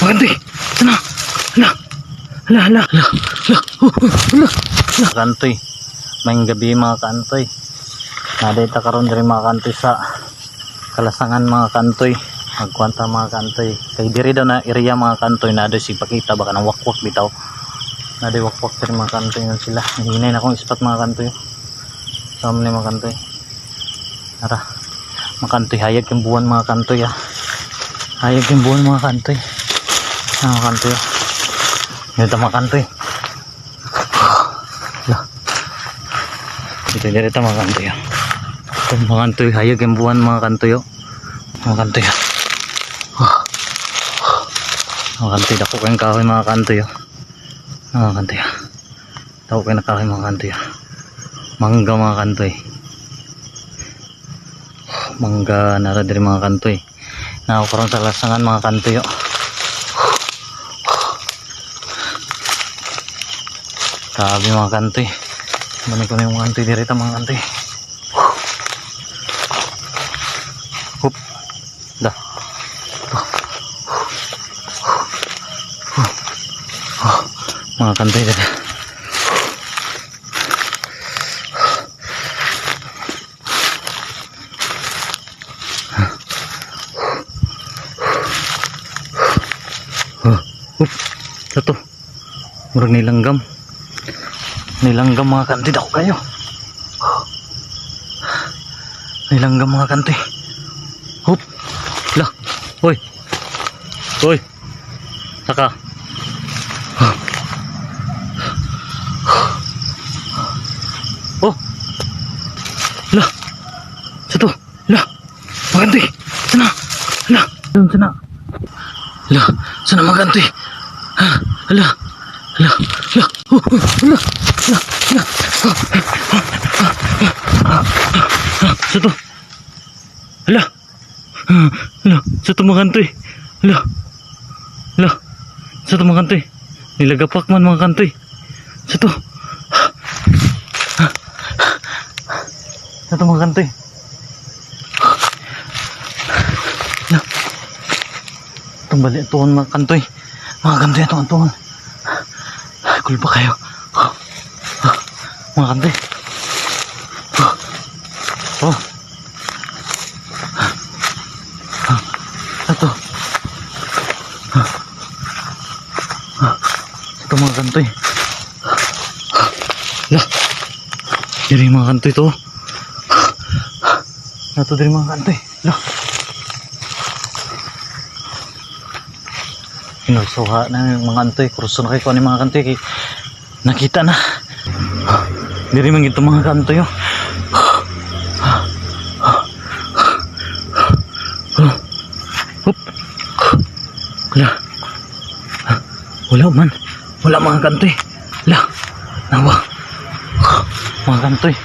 Bakante! Sana! Hala! Hala! Hala! Hala! Hala! Hala! Kantoy. Mayang gabi mga kantoy. Nadita karon diri mga kantoy sa Kalasangan mga kantoy. Magkwanta mga kantoy. Kay diri daw na area mga kantoy na doy si pakita baka nang wakwak bitaw. Na doy wakwak diri mga kantoy na sila. Hinay na akong spot mga kantoy. Sama ni mga kantoy. Tara. Mga kantoy hayag yung buwan mga kantoy ah. Hayag yung buwan mga kantoy. Mga kantoy. Dito mga kantoy. Dito mga kantoy. Ito mga kantoy. Hayag yung buwan mga kantoy. Mga kantoy. Mga kantoy. Dako kayong kahoy mga kantoy. Mga kantoy. Dako kayong kahoy mga kantoy. Mangga mga kantoy. Mangga nara diri mga kantoy. Nakakaroon sa Lasangan mga kantoy. Grabe mga kantoy. Dami ko na yung kantoy dirita mga kantoy. Hup. Da. Mga kantoy dito. Hup. Ito. Murag nilanggam. Nilanggam mga kantoy. Dako kayo. Nilanggam mga kantoy. Hup. Lah. Hoy. Hoy. Saka. Oh. Lah. Satu. Lah. Mga kantoy. Sana. Lah. Doon sana. Lah. Sana mga kantoy. Lah. Lah. Lah. Lah. Satu. Hala. Hala, satu mga kantoy. Hala. Hala. Satu mga kantoy. Nilagapak man mga kantoy. Satu. Satu mga kantoy. Hala. Itong balik tuhon mga kantoy. Mga kantoy itong tuhon. Kulpa kayo. Mga kantoy. Oh. Ito. Ito mga kantoy. Lah. Diri mga kantoy to. Ito diri mga kantoy. Lah. Inusuha na yung mga kantoy. Kurso na kayo ni mga kantoy. Nakita na. Diri man gito mga kantoy. Wala. Wala man. Wala mga kantoy. Wala. Nawa. Mga kantoy.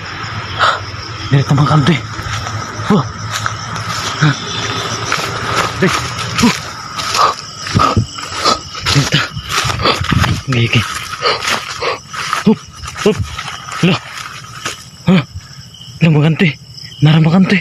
Dito mga kantoy. Dito. Gigi. Hup. Hup. Wala. Wala mga kantoy. Nara mga kantoy.